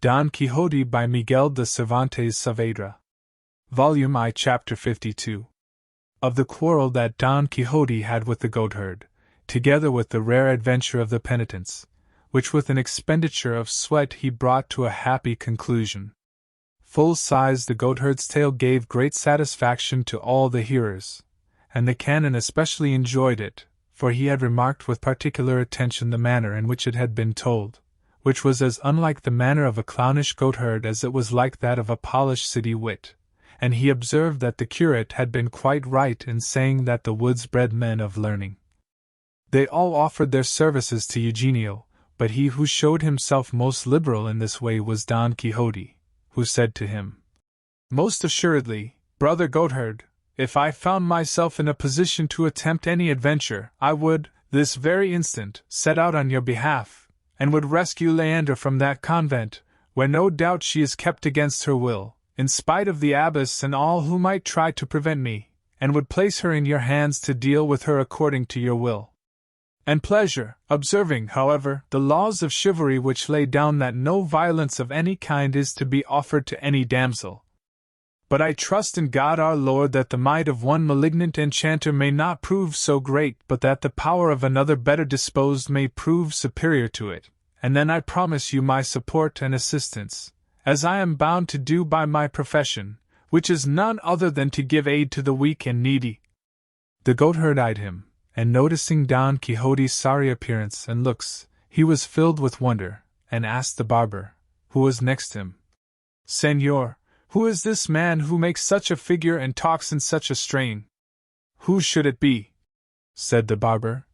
Don Quixote by Miguel de Cervantes Saavedra. Volume I, Chapter 52. Of the quarrel that Don Quixote had with the goatherd, together with the rare adventure of the penitence, which with an expenditure of sweat he brought to a happy conclusion. Full size the goatherd's tale gave great satisfaction to all the hearers, and the canon especially enjoyed it, for he had remarked with particular attention the manner in which it had been told, which was as unlike the manner of a clownish goatherd as it was like that of a polished city wit, and he observed that the curate had been quite right in saying that the woods bred men of learning. They all offered their services to Eugenio, but he who showed himself most liberal in this way was Don Quixote, who said to him, "Most assuredly, brother goatherd, if I found myself in a position to attempt any adventure, I would, this very instant, set out on your behalf, and would rescue Leander from that convent, where no doubt she is kept against her will, in spite of the abbess and all who might try to prevent me, and would place her in your hands to deal with her according to your will and pleasure, observing, however, the laws of chivalry which lay down that no violence of any kind is to be offered to any damsel. But I trust in God our Lord that the might of one malignant enchanter may not prove so great, but that the power of another better disposed may prove superior to it, and then I promise you my support and assistance, as I am bound to do by my profession, which is none other than to give aid to the weak and needy." The goatherd eyed him, and noticing Don Quixote's sorry appearance and looks, he was filled with wonder, and asked the barber, who was next him, "Señor, who is this man who makes such a figure and talks in such a strain?" "Who should it be?" said the barber.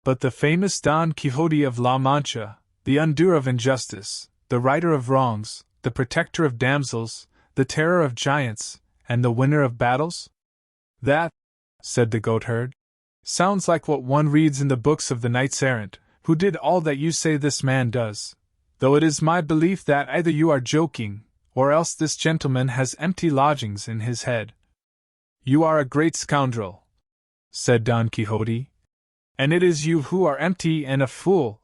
"But the famous Don Quixote of La Mancha, the undoer of injustice, the righter of wrongs, the protector of damsels, the terror of giants, and the winner of battles?" "That," said the goatherd, "sounds like what one reads in the books of the knights errant, who did all that you say this man does, though it is my belief that either you are joking, or else this gentleman has empty lodgings in his head." "You are a great scoundrel," said Don Quixote, "and it is you who are empty and a fool.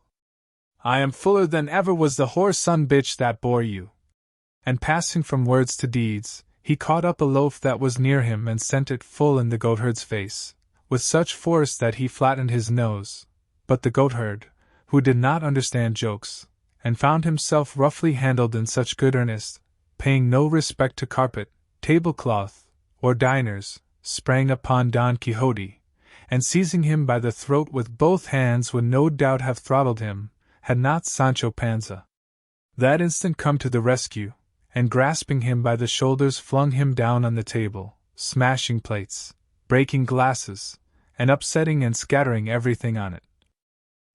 I am fuller than ever was the whoreson bitch that bore you." And passing from words to deeds, he caught up a loaf that was near him and sent it full in the goatherd's face, with such force that he flattened his nose. But the goatherd, who did not understand jokes, and found himself roughly handled in such good earnest, paying no respect to carpet, tablecloth, or diners, sprang upon Don Quixote, and seizing him by the throat with both hands would no doubt have throttled him, had not Sancho Panza that instant come to the rescue, and grasping him by the shoulders flung him down on the table, smashing plates, breaking glasses, and upsetting and scattering everything on it.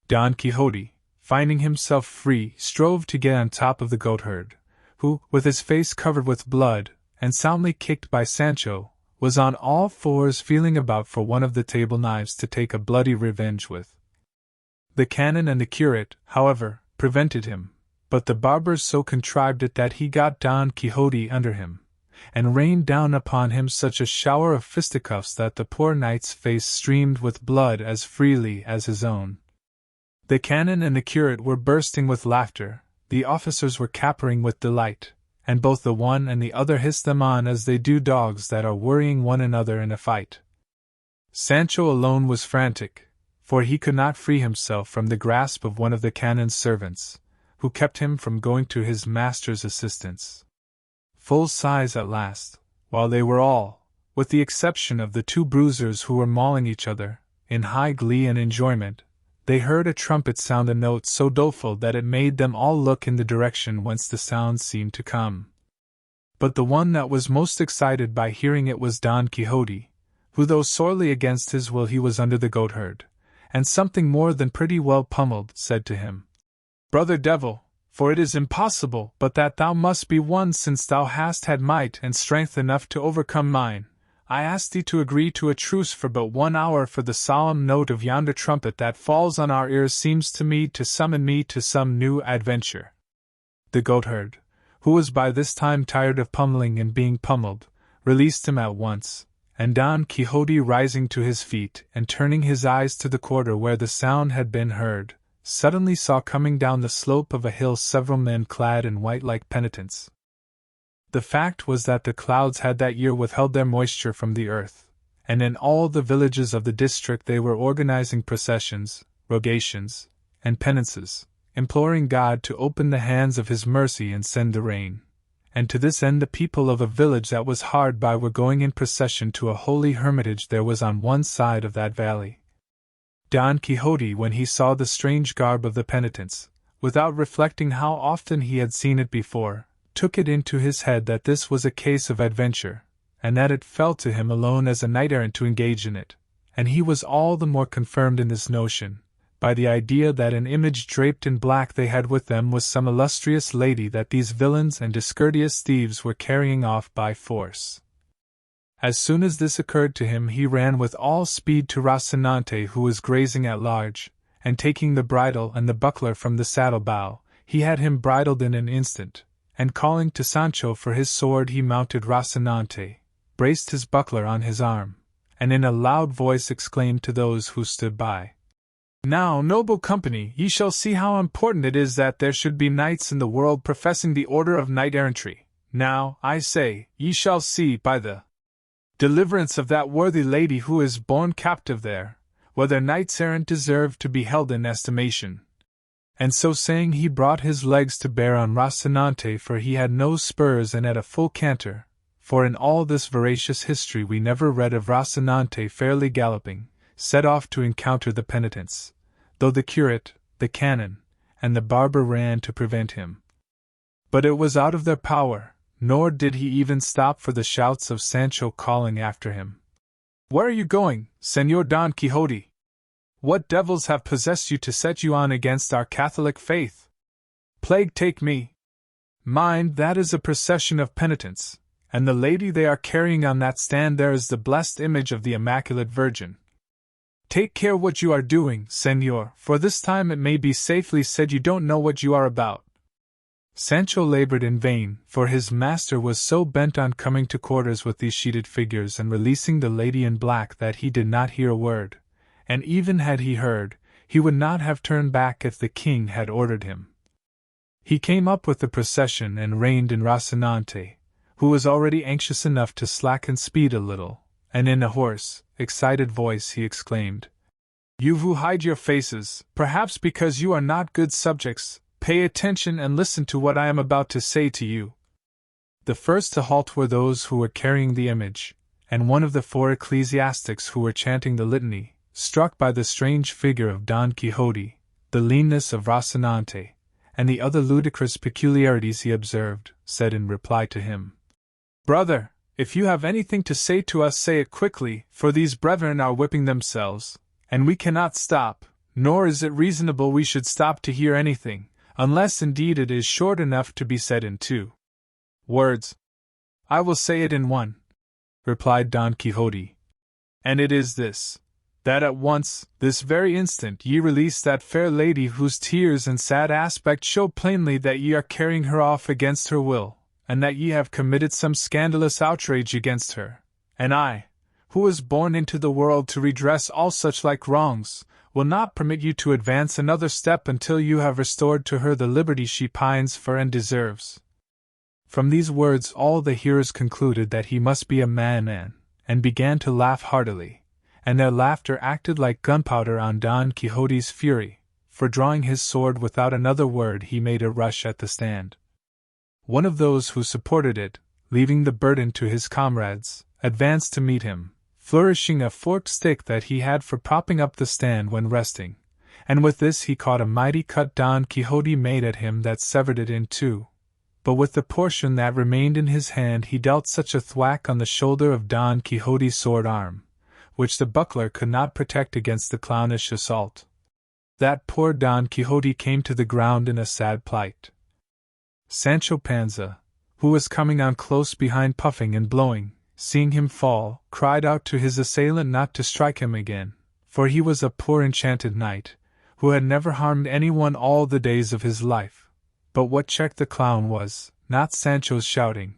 Don Quixote, finding himself free, strove to get on top of the goatherd, who, with his face covered with blood, and soundly kicked by Sancho, was on all fours feeling about for one of the table knives to take a bloody revenge with. The canon and the curate, however, prevented him, but the barber so contrived it that he got Don Quixote under him, and rained down upon him such a shower of fisticuffs that the poor knight's face streamed with blood as freely as his own. The canon and the curate were bursting with laughter, the officers were capering with delight, and both the one and the other hissed them on as they do dogs that are worrying one another in a fight. Sancho alone was frantic, for he could not free himself from the grasp of one of the canon's servants, who kept him from going to his master's assistance. Full size at last, while they were all, with the exception of the two bruisers who were mauling each other, in high glee and enjoyment, they heard a trumpet sound a note so doleful that it made them all look in the direction whence the sound seemed to come. But the one that was most excited by hearing it was Don Quixote, who though sorely against his will he was under the goatherd, and something more than pretty well pummeled, said to him, "Brother devil, for it is impossible but that thou must be one since thou hast had might and strength enough to overcome mine, I ask thee to agree to a truce for but 1 hour, for the solemn note of yonder trumpet that falls on our ears seems to me to summon me to some new adventure." The goatherd, who was by this time tired of pummeling and being pummeled, released him at once, and Don Quixote rising to his feet and turning his eyes to the quarter where the sound had been heard, suddenly saw coming down the slope of a hill several men clad in white like penitents. The fact was that the clouds had that year withheld their moisture from the earth, and in all the villages of the district they were organizing processions, rogations, and penances, imploring God to open the hands of His mercy and send the rain. And to this end the people of a village that was hard by were going in procession to a holy hermitage there was on one side of that valley. Don Quixote, when he saw the strange garb of the penitents, without reflecting how often he had seen it before, took it into his head that this was a case of adventure, and that it fell to him alone as a knight-errant to engage in it, and he was all the more confirmed in this notion, by the idea that an image draped in black they had with them was some illustrious lady that these villains and discourteous thieves were carrying off by force. As soon as this occurred to him he ran with all speed to Rocinante, who was grazing at large, and taking the bridle and the buckler from the saddle-bow, he had him bridled in an instant, and calling to Sancho for his sword he mounted Rocinante, braced his buckler on his arm, and in a loud voice exclaimed to those who stood by, "Now, noble company, ye shall see how important it is that there should be knights in the world professing the order of knight-errantry. Now, I say, ye shall see, by the deliverance of that worthy lady who is born captive there, whether knights-errant deserve to be held in estimation." And so saying he brought his legs to bear on Rocinante, for he had no spurs, and at a full canter, for in all this veracious history we never read of Rocinante fairly galloping, set off to encounter the penitents, though the curate, the canon, and the barber ran to prevent him. But it was out of their power, nor did he even stop for the shouts of Sancho calling after him, "Where are you going, Señor Don Quixote? What devils have possessed you to set you on against our Catholic faith? Plague take me! Mind, that is a procession of penitents, and the lady they are carrying on that stand there is the blessed image of the Immaculate Virgin. Take care what you are doing, Señor, for this time it may be safely said you don't know what you are about." Sancho labored in vain, for his master was so bent on coming to quarters with these sheeted figures and releasing the lady in black that he did not hear a word, and even had he heard, he would not have turned back if the king had ordered him. He came up with the procession and reined in Rocinante, who was already anxious enough to slacken speed a little, and in a hoarse, excited voice he exclaimed, "You who hide your faces, perhaps because you are not good subjects, pay attention and listen to what I am about to say to you." The first to halt were those who were carrying the image, and one of the four ecclesiastics who were chanting the litany, struck by the strange figure of Don Quixote, the leanness of Rocinante, and the other ludicrous peculiarities he observed, said in reply to him, "Brother, if you have anything to say to us, say it quickly, for these brethren are whipping themselves, and we cannot stop, nor is it reasonable we should stop to hear anything, unless indeed it is short enough to be said in 2 words." "I will say it in 1, replied Don Quixote, "and it is this, that at once, this very instant, ye release that fair lady whose tears and sad aspect show plainly that ye are carrying her off against her will, and that ye have committed some scandalous outrage against her, and I, who was born into the world to redress all such like wrongs, will not permit you to advance another step until you have restored to her the liberty she pines for and deserves." From these words all the hearers concluded that he must be a madman, and began to laugh heartily, and their laughter acted like gunpowder on Don Quixote's fury, for drawing his sword without another word he made a rush at the stand. One of those who supported it, leaving the burden to his comrades, advanced to meet him, flourishing a forked stick that he had for propping up the stand when resting, and with this he caught a mighty cut Don Quixote made at him that severed it in 2. But with the portion that remained in his hand he dealt such a thwack on the shoulder of Don Quixote's sword arm, which the buckler could not protect against the clownish assault, that poor Don Quixote came to the ground in a sad plight. Sancho Panza, who was coming on close behind puffing and blowing, seeing him fall, cried out to his assailant not to strike him again, for he was a poor enchanted knight, who had never harmed anyone all the days of his life. But what checked the clown was, not Sancho's shouting,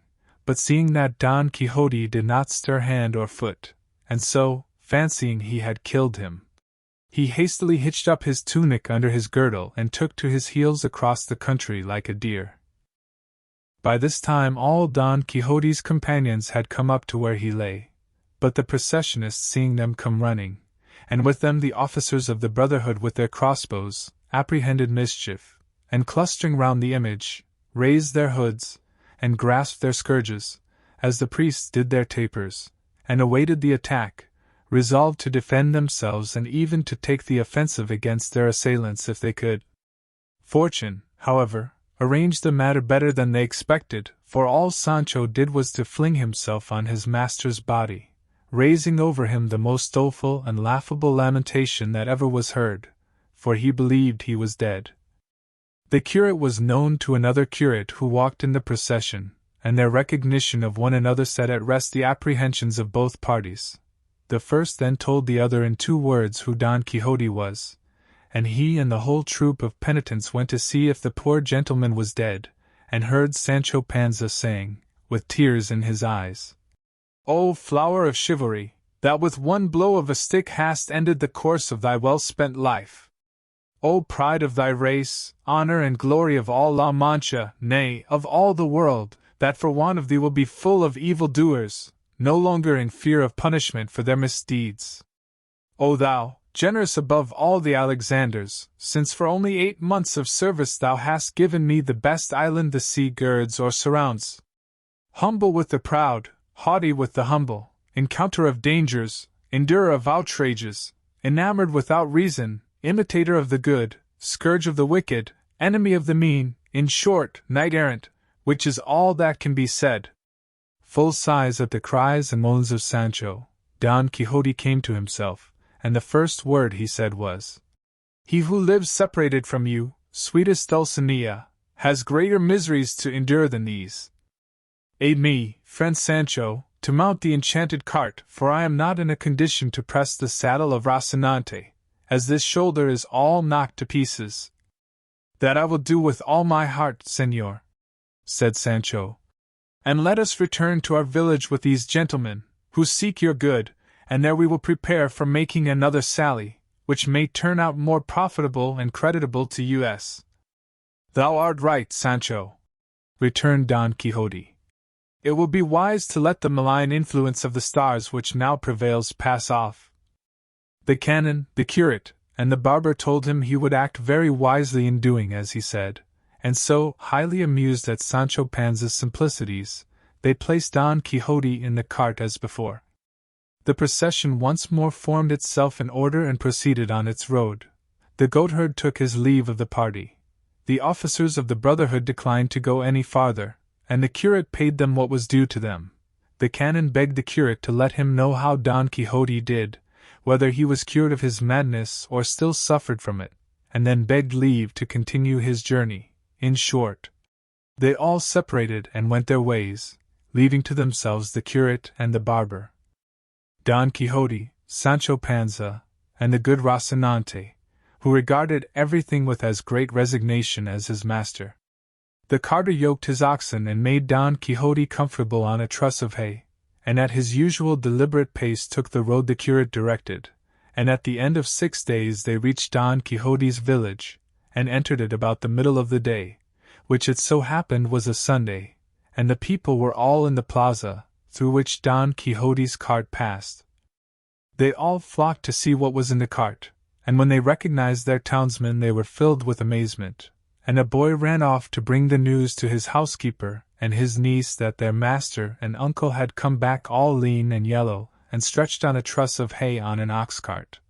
but seeing that Don Quixote did not stir hand or foot, and so, fancying he had killed him, He hastily hitched up his tunic under his girdle and took to his heels across the country like a deer. By this time all Don Quixote's companions had come up to where he lay, but the processionists, seeing them come running, and with them the officers of the Brotherhood with their crossbows, apprehended mischief, and clustering round the image, raised their hoods, and grasped their scourges, as the priests did their tapers, and awaited the attack, resolved to defend themselves and even to take the offensive against their assailants if they could. Fortune, however, arranged the matter better than they expected, for all Sancho did was to fling himself on his master's body, raising over him the most doleful and laughable lamentation that ever was heard, for he believed he was dead. The curate was known to another curate who walked in the procession, and their recognition of one another set at rest the apprehensions of both parties. The first then told the other in 2 words who Don Quixote was, and he and the whole troop of penitents went to see if the poor gentleman was dead, and heard Sancho Panza saying, with tears in his eyes, "O flower of chivalry, that with one blow of a stick hast ended the course of thy well-spent life! O pride of thy race, honor and glory of all La Mancha, nay, of all the world, that for want of thee will be full of evil-doers, no longer in fear of punishment for their misdeeds! O thou, generous above all the Alexanders, since for only 8 months of service thou hast given me the best island the sea girds or surrounds! Humble with the proud, haughty with the humble, encounter of dangers, endurer of outrages, enamored without reason, imitator of the good, scourge of the wicked, enemy of the mean, in short, knight-errant, which is all that can be said." Full sighs at the cries and moans of Sancho, Don Quixote came to himself, and the first word he said was, "He who lives separated from you, sweetest Dulcinea, has greater miseries to endure than these. Aid me, friend Sancho, to mount the enchanted cart, for I am not in a condition to press the saddle of Rocinante, as this shoulder is all knocked to pieces." "That I will do with all my heart, señor," said Sancho, "and let us return to our village with these gentlemen, who seek your good, and there we will prepare for making another sally, which may turn out more profitable and creditable to us." "Thou art right, Sancho," returned Don Quixote. "It will be wise to let the malign influence of the stars which now prevails pass off." The canon, the curate, and the barber told him he would act very wisely in doing as he said, and so, highly amused at Sancho Panza's simplicities, they placed Don Quixote in the cart as before. The procession once more formed itself in order and proceeded on its road. The goatherd took his leave of the party. The officers of the Brotherhood declined to go any farther, and the curate paid them what was due to them. The canon begged the curate to let him know how Don Quixote did, whether he was cured of his madness or still suffered from it, and then begged leave to continue his journey. In short, they all separated and went their ways, leaving to themselves the curate and the barber. Don Quixote, Sancho Panza, and the good Rocinante, who regarded everything with as great resignation as his master. The carter yoked his oxen and made Don Quixote comfortable on a truss of hay, and at his usual deliberate pace took the road the curate directed, and at the end of 6 days they reached Don Quixote's village, and entered it about the middle of the day, which it so happened was a Sunday, and the people were all in the plaza, through which Don Quixote's cart passed. They all flocked to see what was in the cart, and when they recognized their townsman they were filled with amazement, and a boy ran off to bring the news to his housekeeper and his niece that their master and uncle had come back all lean and yellow, and stretched on a truss of hay on an ox-cart.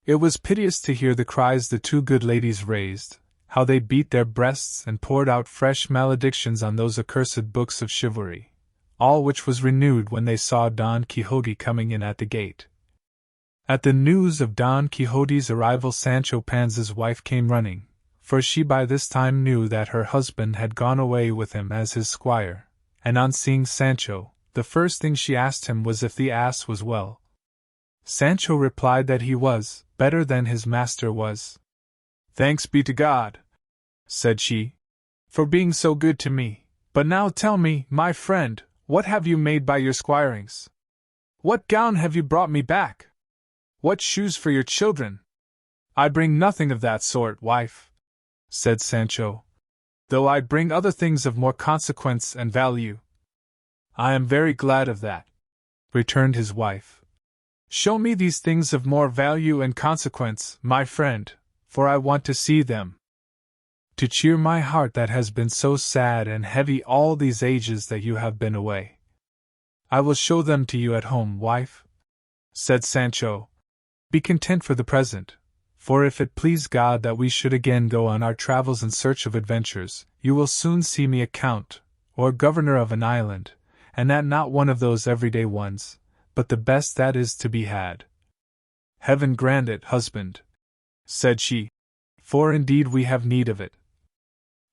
It was piteous to hear the cries the 2 good ladies raised, how they beat their breasts and poured out fresh maledictions on those accursed books of chivalry, all which was renewed when they saw Don Quixote coming in at the gate. At the news of Don Quixote's arrival Sancho Panza's wife came running, for she by this time knew that her husband had gone away with him as his squire, and on seeing Sancho, the first thing she asked him was if the ass was well. Sancho replied that he was, better than his master was. "Thanks be to God," said she, "for being so good to me. But now tell me, my friend, what have you made by your squirings? What gown have you brought me back? What shoes for your children? "I bring nothing of that sort, wife," said Sancho, "though I bring other things of more consequence and value." "I am very glad of that," returned his wife. "Show me these things of more value and consequence, my friend, for I want to see them. To cheer my heart that has been so sad and heavy all these ages that you have been away." "I will show them to you at home, wife," said Sancho. "Be content for the present, for if it please God that we should again go on our travels in search of adventures, you will soon see me a count, or governor of an island, and that not one of those everyday ones, but the best that is to be had." "Heaven grant it, husband," said she, "for indeed we have need of it.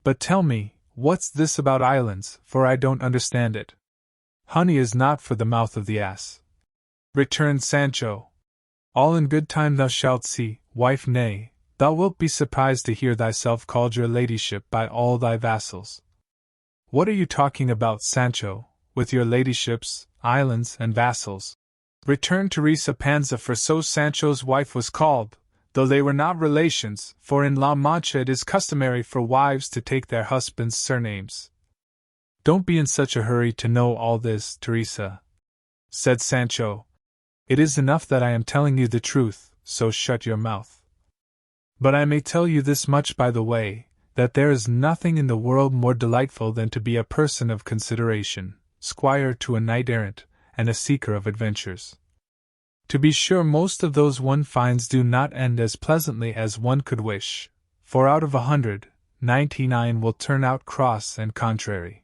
But tell me, what's this about islands, for I don't understand it." "Honey is not for the mouth of the ass," returned Sancho. "All in good time thou shalt see, wife, nay, thou wilt be surprised to hear thyself called your ladyship by all thy vassals." "What are you talking about, Sancho, with your ladyships, islands, and vassals?" returned Teresa Panza, for so Sancho's wife was called, though they were not relations, for in La Mancha it is customary for wives to take their husbands' surnames. "Don't be in such a hurry to know all this, Teresa," said Sancho. "It is enough that I am telling you the truth, so shut your mouth. But I may tell you this much by the way, that there is nothing in the world more delightful than to be a person of consideration, squire to a knight-errant, and a seeker of adventures. To be sure most of those one finds do not end as pleasantly as one could wish, for out of 100, 99 will turn out cross and contrary.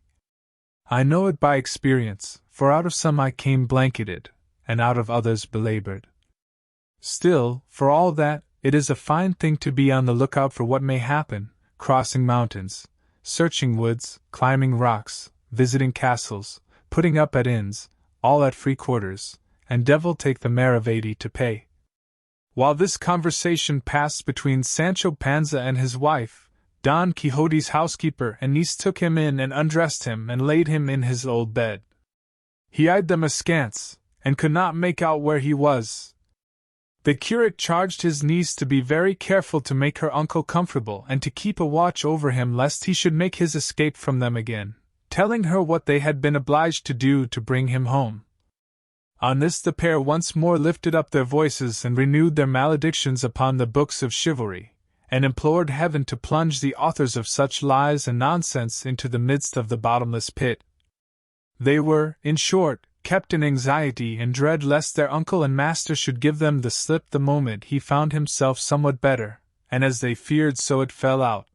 I know it by experience, for out of some I came blanketed, and out of others belabored. Still, for all that, it is a fine thing to be on the lookout for what may happen, crossing mountains, searching woods, climbing rocks, visiting castles, putting up at inns, all at free quarters, and devil take the maravedi to pay." While this conversation passed between Sancho Panza and his wife, Don Quixote's housekeeper and niece took him in and undressed him and laid him in his old bed. He eyed them askance, and could not make out where he was. The curate charged his niece to be very careful to make her uncle comfortable and to keep a watch over him lest he should make his escape from them again, telling her what they had been obliged to do to bring him home. On this the pair once more lifted up their voices and renewed their maledictions upon the books of chivalry, and implored heaven to plunge the authors of such lies and nonsense into the midst of the bottomless pit. They were, in short, kept in anxiety and dread lest their uncle and master should give them the slip the moment he found himself somewhat better, and as they feared so it fell out.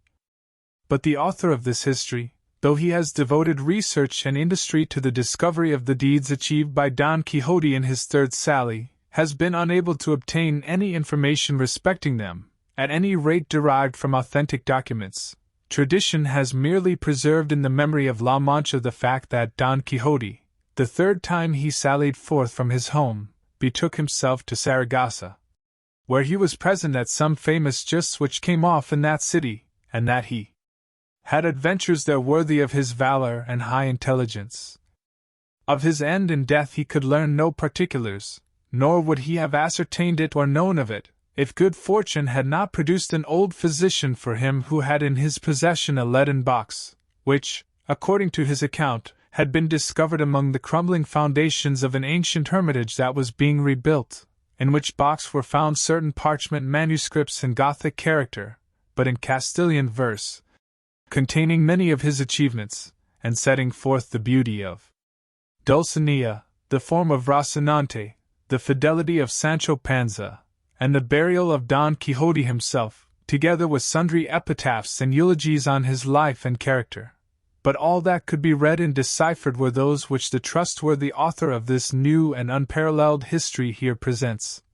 But the author of this history, though he has devoted research and industry to the discovery of the deeds achieved by Don Quixote in his third sally, has been unable to obtain any information respecting them, at any rate derived from authentic documents. Tradition has merely preserved in the memory of La Mancha the fact that Don Quixote, the third time he sallied forth from his home, betook himself to Saragossa, where he was present at some famous justs which came off in that city, and that he had adventures there worthy of his valor and high intelligence. Of his end and death he could learn no particulars, nor would he have ascertained it or known of it, if good fortune had not produced an old physician for him who had in his possession a leaden box, which, according to his account, had been discovered among the crumbling foundations of an ancient hermitage that was being rebuilt, in which box were found certain parchment manuscripts in Gothic character, but in Castilian verse, containing many of his achievements, and setting forth the beauty of Dulcinea, the form of Rocinante, the fidelity of Sancho Panza, and the burial of Don Quixote himself, together with sundry epitaphs and eulogies on his life and character. But all that could be read and deciphered were those which the trustworthy author of this new and unparalleled history here presents.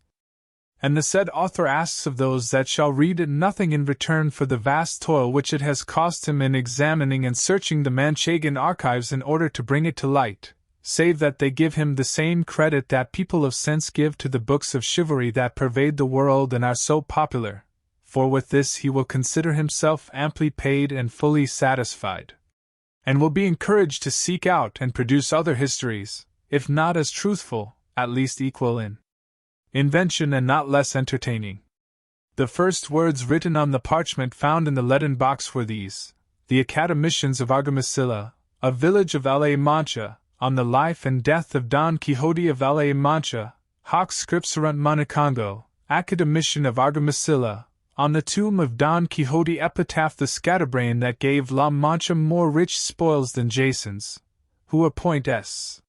And the said author asks of those that shall read it nothing in return for the vast toil which it has cost him in examining and searching the Manchegan archives in order to bring it to light, save that they give him the same credit that people of sense give to the books of chivalry that pervade the world and are so popular, for with this he will consider himself amply paid and fully satisfied, and will be encouraged to seek out and produce other histories, if not as truthful, at least equal in invention and not less entertaining. The first words written on the parchment found in the leaden box were these: The Academicians of Argamacilla, a village of La Mancha, on the life and death of Don Quixote of La Mancha, hoc scripserunt Monacongo, Academician of Argamacilla, on the tomb of Don Quixote epitaph the scatterbrain that gave La Mancha more rich spoils than Jason's, who appoint S.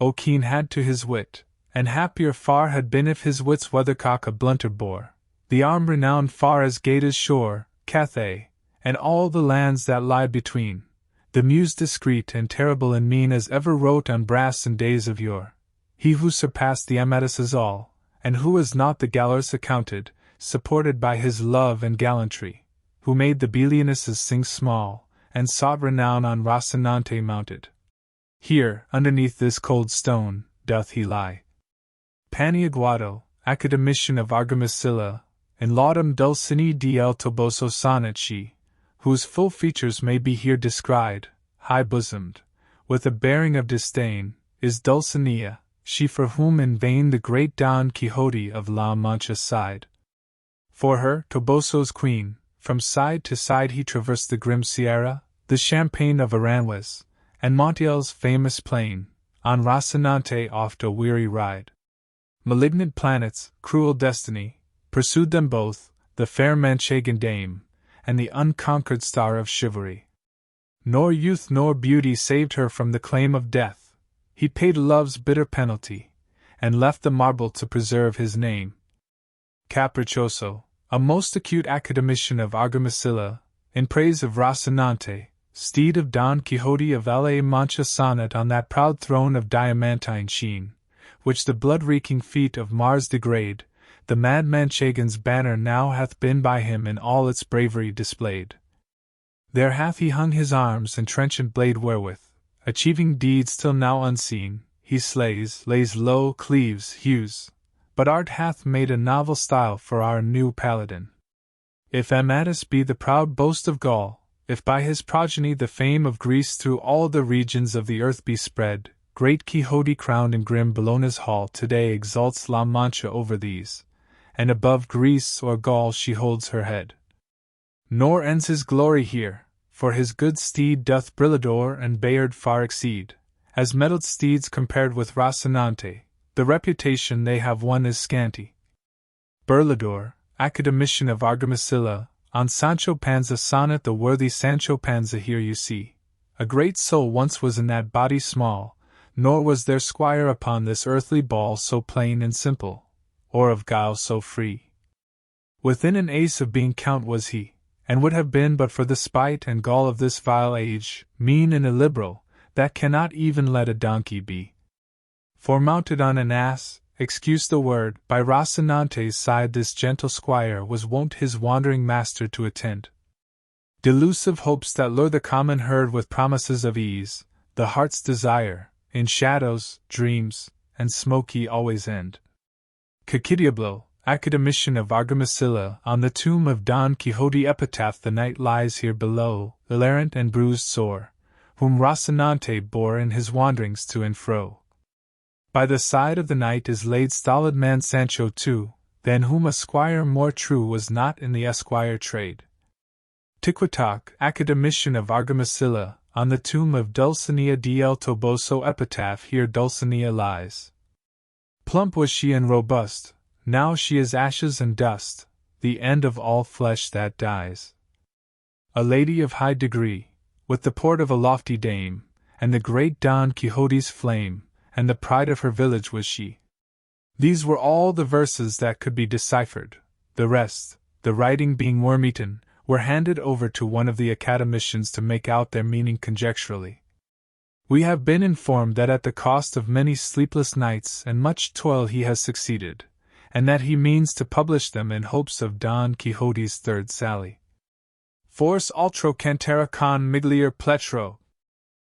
O keen had to his wit, and happier far had been if his wit's weathercock a blunter bore, the arm renowned far as Gaeta's shore, Cathay, and all the lands that lie between, the muse discreet and terrible and mean as ever wrote on brass in days of yore, he who surpassed the Amatuses all, and who is not the Gallows accounted, supported by his love and gallantry, who made the Belianuses sing small, and sought renown on Rocinante mounted. Here, underneath this cold stone, doth he lie. Paniaguado, Academician of Argamacilla, in laudum Dulcinea del Toboso sonnet she, whose full features may be here descried, high-bosomed, with a bearing of disdain, is Dulcinea, she for whom in vain the great Don Quixote of La Mancha sighed. For her, Toboso's queen, from side to side he traversed the grim Sierra, the champaign of Aranjuez, and Montiel's famous plain, on Rocinante oft a weary ride. Malignant planets, cruel destiny, pursued them both, the fair Manchegan dame, and the unconquered star of chivalry. Nor youth nor beauty saved her from the claim of death. He paid love's bitter penalty, and left the marble to preserve his name. Capriccioso, a most acute academician of Argamacilla, in praise of Rocinante, steed of Don Quixote of La Mancha sonnet on that proud throne of diamantine sheen, which the blood-reeking feet of Mars degrade, the mad Manchegan's banner now hath been by him in all its bravery displayed. There hath he hung his arms and trenchant blade wherewith, achieving deeds till now unseen, he slays, lays low, cleaves, hews, but art hath made a novel style for our new paladin. If Amatus be the proud boast of Gaul, if by his progeny the fame of Greece through all the regions of the earth be spread, great Quixote crowned in grim Bologna's hall today exalts La Mancha over these, and above Greece or Gaul she holds her head. Nor ends his glory here, for his good steed doth Brillador and Bayard far exceed, as mettled steeds compared with Rocinante, the reputation they have won is scanty. Brillador, Academician of Argamacilla, on Sancho Panza sonnet the worthy Sancho Panza here you see, a great soul once was in that body small, nor was there squire upon this earthly ball so plain and simple, or of guile so free. Within an ace of being count was he, and would have been but for the spite and gall of this vile age, mean and illiberal, that cannot even let a donkey be. For mounted on an ass, excuse the word, by Rocinante's side this gentle squire was wont his wandering master to attend. Delusive hopes that lure the common herd with promises of ease, the heart's desire, in shadows, dreams, and smoky always end. Caquitiablo, Academician of Argamacilla, on the tomb of Don Quixote epitaph the knight lies here below, ill errant and bruised sore, whom Rocinante bore in his wanderings to and fro. By the side of the knight is laid stolid man Sancho too, than whom a squire more true was not in the esquire trade. Tiquitac, Academician of Argamacilla, on the tomb of Dulcinea del Toboso epitaph here Dulcinea lies. Plump was she and robust, now she is ashes and dust, the end of all flesh that dies. A lady of high degree, with the port of a lofty dame, and the great Don Quixote's flame, and the pride of her village was she. These were all the verses that could be deciphered. The rest, the writing being worm-eaten, were handed over to one of the academicians to make out their meaning conjecturally. We have been informed that at the cost of many sleepless nights and much toil he has succeeded, and that he means to publish them in hopes of Don Quixote's third sally. Force altro cantera con miglior pletro,